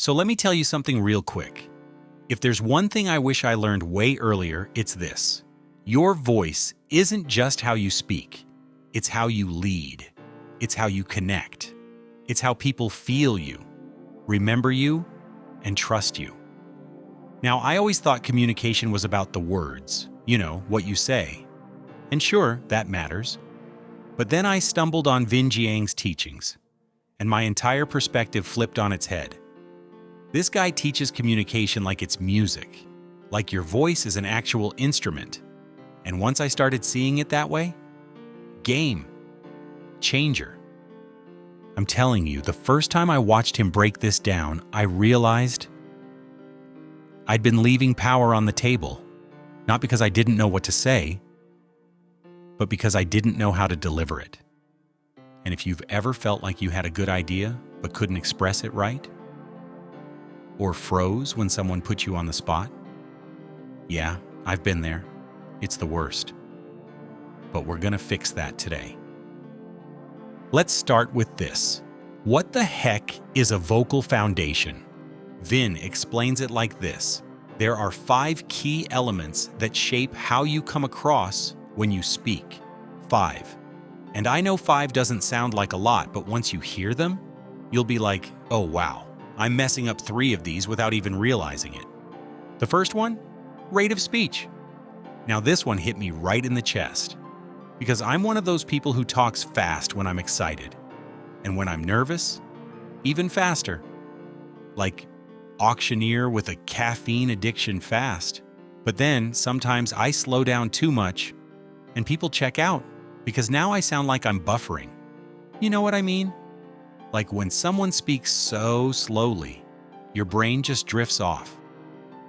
So let me tell you something real quick. If there's one thing I wish I learned way earlier, it's this. Your voice isn't just how you speak. It's how you lead. It's how you connect. It's how people feel you, remember you, and trust you. Now, I always thought communication was about the words, what you say. And sure, that matters. But then I stumbled on Vinh Giang's teachings, and my entire perspective flipped on its head. This guy teaches communication like it's music, like your voice is an actual instrument. And once I started seeing it that way, game changer. I'm telling you, the first time I watched him break this down, I realized I'd been leaving power on the table, not because I didn't know what to say, but because I didn't know how to deliver it. And if you've ever felt like you had a good idea but couldn't express it right, or froze when someone put you on the spot, yeah, I've been there. It's the worst. But we're gonna fix that today. Let's start with this. What the heck is a vocal foundation? Vinh explains it like this. There are 5 key elements that shape how you come across when you speak. 5. And I know 5 doesn't sound like a lot, but once you hear them, you'll be like, oh wow, I'm messing up 3 of these without even realizing it. The first one, rate of speech. Now this one hit me right in the chest, because I'm one of those people who talks fast when I'm excited, and when I'm nervous, even faster. Like auctioneer with a caffeine addiction fast. But then sometimes I slow down too much, and people check out, because now I sound like I'm buffering. You know what I mean? Like when someone speaks so slowly, your brain just drifts off.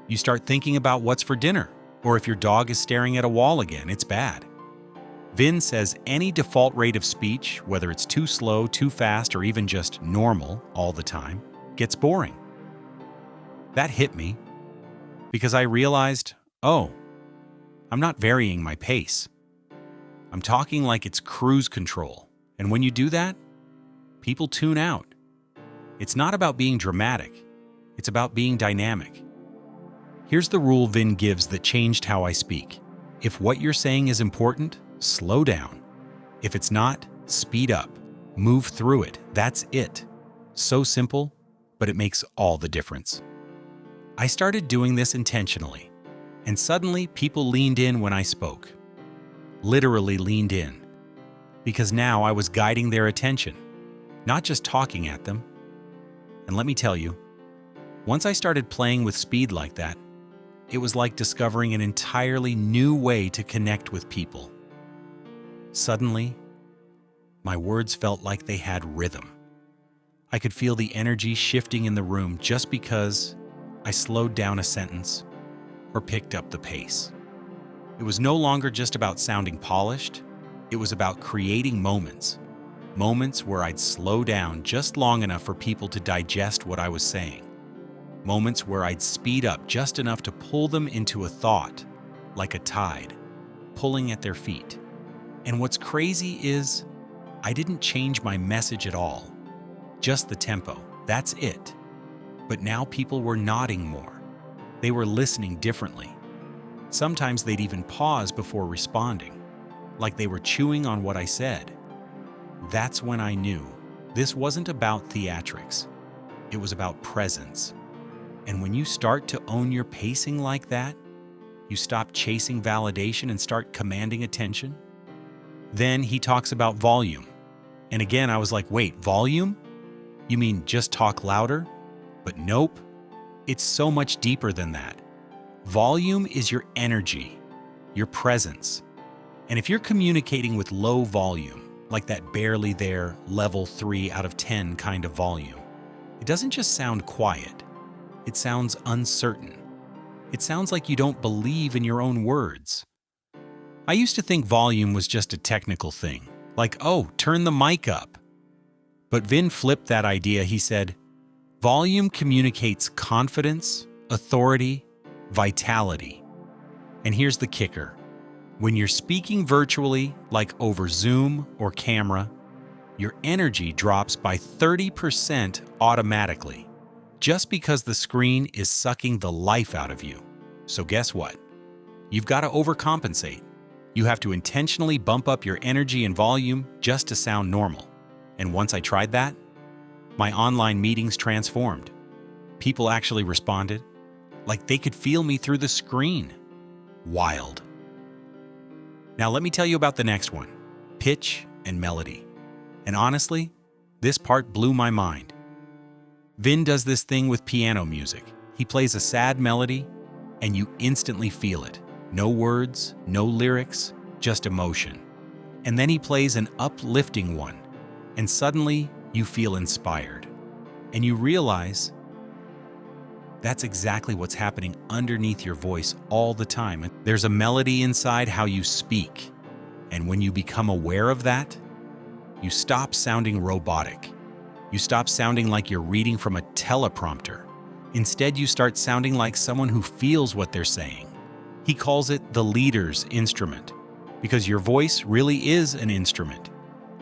You start thinking about what's for dinner, or if your dog is staring at a wall again, it's bad. Vinh says any default rate of speech, whether it's too slow, too fast, or even just normal all the time, gets boring. That hit me, because I realized, oh, I'm not varying my pace. I'm talking like it's cruise control, and when you do that, people tune out. It's not about being dramatic, it's about being dynamic. Here's the rule Vinh gives that changed how I speak. If what you're saying is important, slow down. If it's not, speed up. Move through it. That's it. So simple, but it makes all the difference. I started doing this intentionally, and suddenly people leaned in when I spoke. Literally leaned in. Because now I was guiding their attention, not just talking at them. And let me tell you, once I started playing with speed like that, it was like discovering an entirely new way to connect with people. Suddenly, my words felt like they had rhythm. I could feel the energy shifting in the room just because I slowed down a sentence or picked up the pace. It was no longer just about sounding polished. It was about creating moments where I'd slow down just long enough for people to digest what I was saying. Moments where I'd speed up just enough to pull them into a thought, like a tide, pulling at their feet. And what's crazy is, I didn't change my message at all. Just the tempo, that's it. But now people were nodding more. They were listening differently. Sometimes they'd even pause before responding, like they were chewing on what I said. That's when I knew this wasn't about theatrics. It was about presence. And when you start to own your pacing like that, you stop chasing validation and start commanding attention. Then he talks about volume. And again, I was like, wait, volume? You mean just talk louder? But nope, it's so much deeper than that. Volume is your energy, your presence. And if you're communicating with low volume, like that barely there, level 3 out of 10 kind of volume, it doesn't just sound quiet. It sounds uncertain. It sounds like you don't believe in your own words. I used to think volume was just a technical thing, like, oh, turn the mic up. But Vinh flipped that idea. He said, volume communicates confidence, authority, vitality. And here's the kicker. When you're speaking virtually, like over Zoom or camera, your energy drops by 30% automatically, just because the screen is sucking the life out of you. So guess what? You've got to overcompensate. You have to intentionally bump up your energy and volume just to sound normal. And once I tried that, my online meetings transformed. People actually responded, like they could feel me through the screen. Wild. Now let me tell you about the next one, pitch and melody. And honestly, this part blew my mind. Vin does this thing with piano music. He plays a sad melody, and you instantly feel it. No words, no lyrics, just emotion. And then he plays an uplifting one, and suddenly you feel inspired. And you realize that's exactly what's happening underneath your voice all the time. There's a melody inside how you speak. And when you become aware of that, you stop sounding robotic. You stop sounding like you're reading from a teleprompter. Instead, you start sounding like someone who feels what they're saying. He calls it the leader's instrument, because your voice really is an instrument.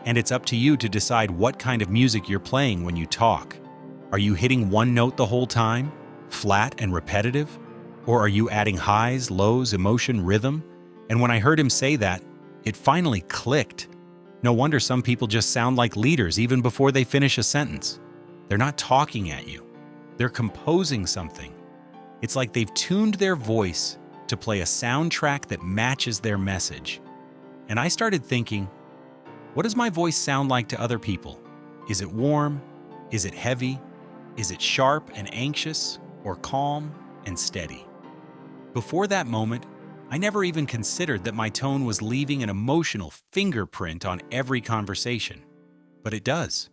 And it's up to you to decide what kind of music you're playing when you talk. Are you hitting one note the whole time, flat and repetitive? Or are you adding highs, lows, emotion, rhythm? And when I heard him say that, it finally clicked. No wonder some people just sound like leaders even before they finish a sentence. They're not talking at you. They're composing something. It's like they've tuned their voice to play a soundtrack that matches their message. And I started thinking, what does my voice sound like to other people? Is it warm? Is it heavy? Is it sharp and anxious, or calm and steady? Before that moment, I never even considered that my tone was leaving an emotional fingerprint on every conversation. But it does,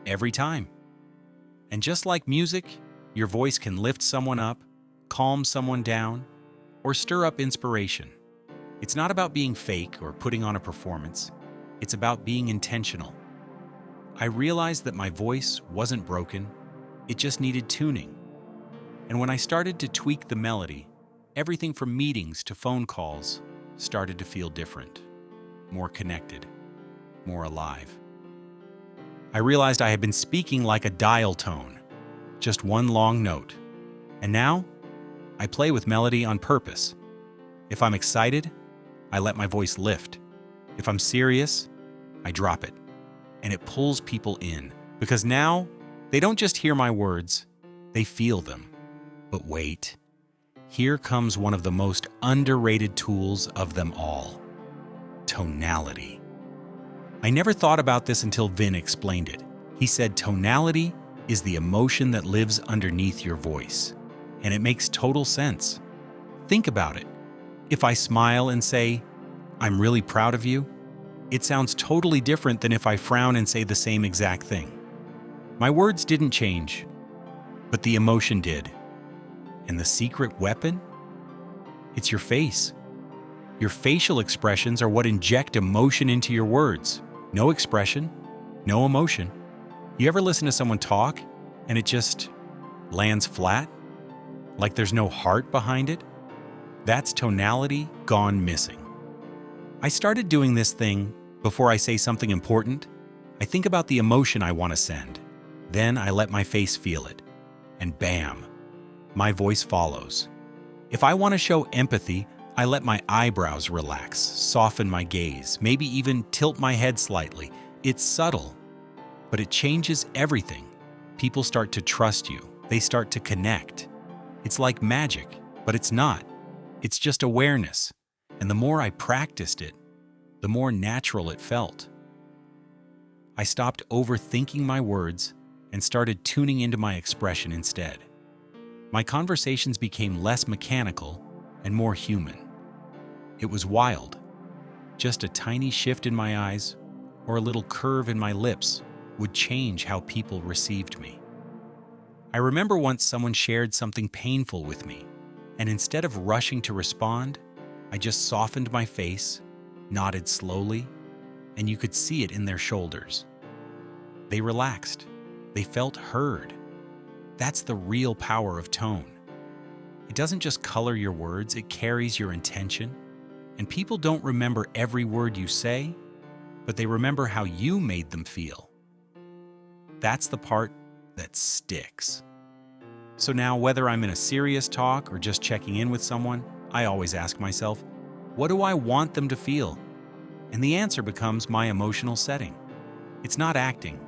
every time. And just like music, your voice can lift someone up, calm someone down, or stir up inspiration. It's not about being fake or putting on a performance. It's about being intentional. I realized that my voice wasn't broken, it just needed tuning. And when I started to tweak the melody, everything from meetings to phone calls started to feel different, more connected, more alive. I realized I had been speaking like a dial tone, just one long note. And now, I play with melody on purpose. If I'm excited, I let my voice lift. If I'm serious, I drop it. And it pulls people in, because now they don't just hear my words, they feel them. But wait, here comes one of the most underrated tools of them all, tonality. I never thought about this until Vin explained it. He said tonality is the emotion that lives underneath your voice. And it makes total sense. Think about it. If I smile and say, "I'm really proud of you," it sounds totally different than if I frown and say the same exact thing. My words didn't change, but the emotion did. And the secret weapon? It's your face. Your facial expressions are what inject emotion into your words. No expression, no emotion. You ever listen to someone talk and it just lands flat? Like there's no heart behind it? That's tonality gone missing. I started doing this thing before I say something important. I think about the emotion I want to send. Then I let my face feel it. And bam, my voice follows. If I want to show empathy, I let my eyebrows relax, soften my gaze, maybe even tilt my head slightly. It's subtle, but it changes everything. People start to trust you. They start to connect. It's like magic, but it's not. It's just awareness. And the more I practiced it, the more natural it felt. I stopped overthinking my words and started tuning into my expression instead. My conversations became less mechanical and more human. It was wild. Just a tiny shift in my eyes or a little curve in my lips would change how people received me. I remember once someone shared something painful with me, and instead of rushing to respond, I just softened my face, nodded slowly, and you could see it in their shoulders. They relaxed. They felt heard. That's the real power of tone. It doesn't just color your words, it carries your intention. And people don't remember every word you say, but they remember how you made them feel. That's the part that sticks. So now, whether I'm in a serious talk or just checking in with someone, I always ask myself, what do I want them to feel? And the answer becomes my emotional setting. It's not acting,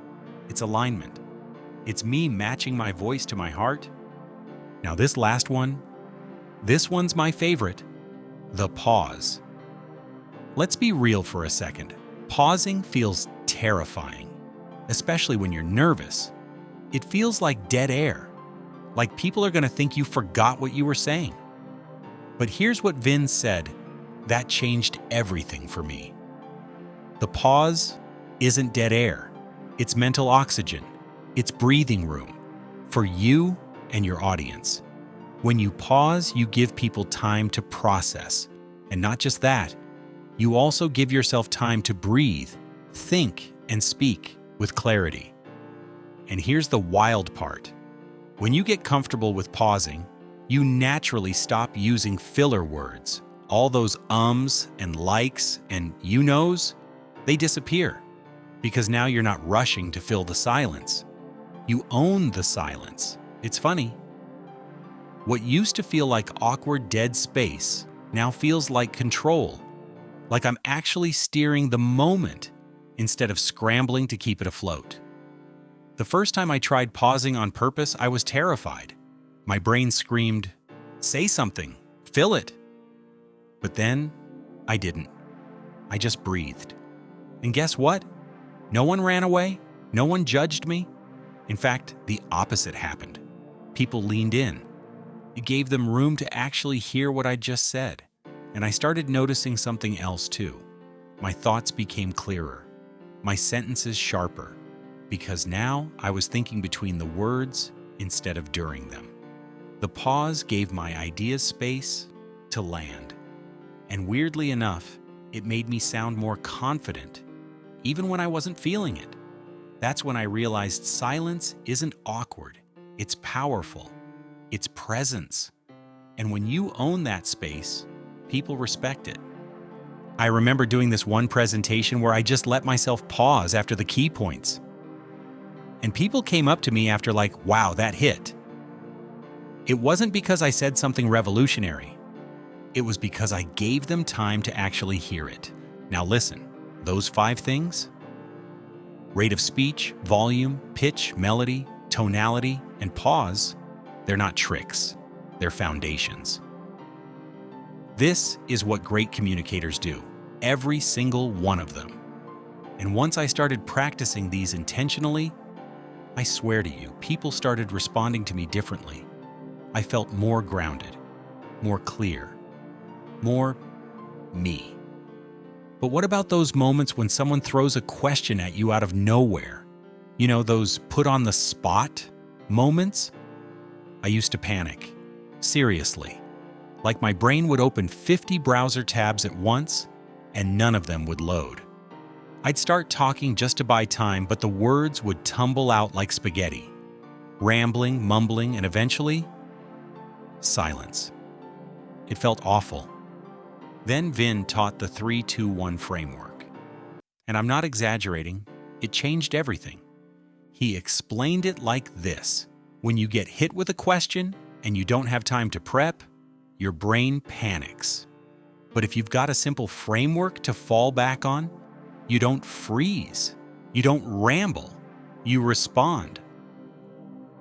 it's alignment. It's me matching my voice to my heart. Now this last one, this one's my favorite, the pause. Let's be real for a second. Pausing feels terrifying, especially when you're nervous. It feels like dead air, like people are going to think you forgot what you were saying. But here's what Vin said that changed everything for me. The pause isn't dead air. It's mental oxygen. It's breathing room for you and your audience. When you pause, you give people time to process. And not just that, you also give yourself time to breathe, think, and speak with clarity. And here's the wild part. When you get comfortable with pausing, you naturally stop using filler words. All those ums and likes and you knows, they disappear. Because now you're not rushing to fill the silence. You own the silence. It's funny. What used to feel like awkward dead space now feels like control. Like I'm actually steering the moment instead of scrambling to keep it afloat. The first time I tried pausing on purpose, I was terrified. My brain screamed, "Say something, fill it." But then, I didn't. I just breathed. And guess what? No one ran away. No one judged me. In fact, the opposite happened. People leaned in. It gave them room to actually hear what I just said. And I started noticing something else too. My thoughts became clearer. My sentences sharper. Because now I was thinking between the words instead of during them. The pause gave my ideas space to land. And weirdly enough, it made me sound more confident, even when I wasn't feeling it. That's when I realized silence isn't awkward. It's powerful. It's presence. And when you own that space, people respect it. I remember doing this one presentation where I just let myself pause after the key points. And people came up to me after like, "Wow, that hit." It wasn't because I said something revolutionary. It was because I gave them time to actually hear it. Now listen, those 5 things: rate of speech, volume, pitch, melody, tonality, and pause, they're not tricks, they're foundations. This is what great communicators do, every single one of them. And once I started practicing these intentionally, I swear to you, people started responding to me differently. I felt more grounded, more clear, more me. But what about those moments when someone throws a question at you out of nowhere? You know, those put on the spot moments? I used to panic. Seriously. Like my brain would open 50 browser tabs at once, and none of them would load. I'd start talking just to buy time, but the words would tumble out like spaghetti. Rambling, mumbling, and eventually, silence. It felt awful. Then Vin taught the 3-2-1 framework. And I'm not exaggerating, it changed everything. He explained it like this. When you get hit with a question and you don't have time to prep, your brain panics. But if you've got a simple framework to fall back on, you don't freeze. You don't ramble. You respond.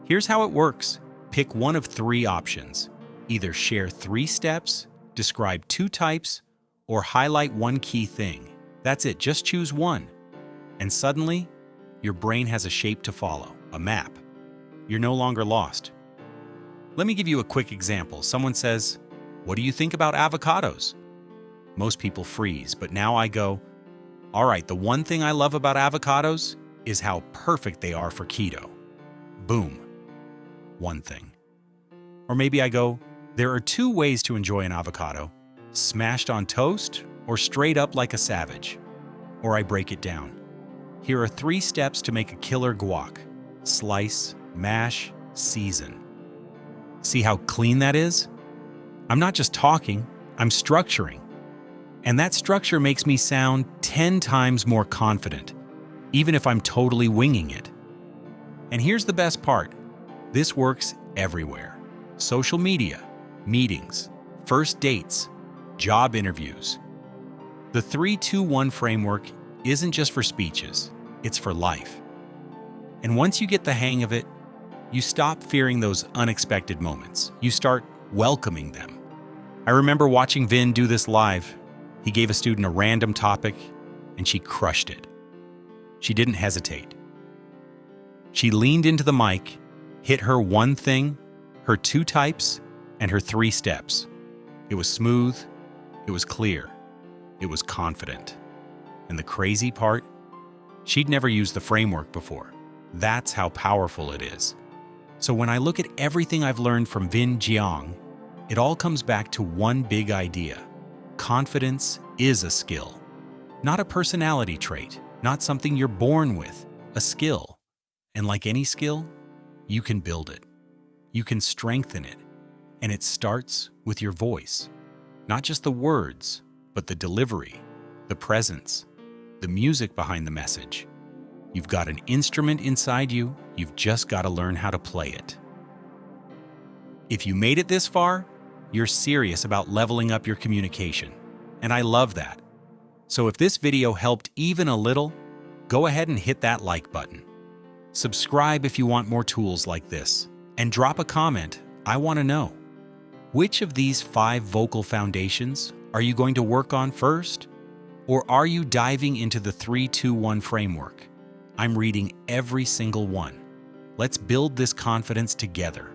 Here's how it works. Pick one of 3 options. Either share 3 steps, describe 2 types, or highlight 1 key thing. That's it, just choose one. And suddenly, your brain has a shape to follow, a map. You're no longer lost. Let me give you a quick example. Someone says, "What do you think about avocados?" Most people freeze, but now I go, "All right, the one thing I love about avocados is how perfect they are for keto." Boom. One thing. Or maybe I go, "There are 2 ways to enjoy an avocado, smashed on toast or straight up like a savage." Or I break it down. Here are 3 steps to make a killer guac. Slice, mash, season. See how clean that is? I'm not just talking, I'm structuring. And that structure makes me sound 10 times more confident, even if I'm totally winging it. And here's the best part. This works everywhere. Social media, meetings, first dates, job interviews. The 3-2-1 framework isn't just for speeches, it's for life. And once you get the hang of it, you stop fearing those unexpected moments. You start welcoming them. I remember watching Vin do this live. He gave a student a random topic, and she crushed it. She didn't hesitate. She leaned into the mic, hit her one thing, her 2 types, and her 3 steps. It was smooth, it was clear, it was confident. And the crazy part? She'd never used the framework before. That's how powerful it is. So when I look at everything I've learned from Vinh Giang, it all comes back to one big idea. Confidence is a skill, not a personality trait, not something you're born with, a skill. And like any skill, you can build it. You can strengthen it. And it starts with your voice. Not just the words, but the delivery, the presence, the music behind the message. You've got an instrument inside you, you've just got to learn how to play it. If you made it this far, you're serious about leveling up your communication. And I love that. So if this video helped even a little, go ahead and hit that like button. Subscribe if you want more tools like this. And drop a comment. I want to know. Which of these 5 vocal foundations are you going to work on first? Or are you diving into the 3-2-1 framework? I'm reading every single one. Let's build this confidence together.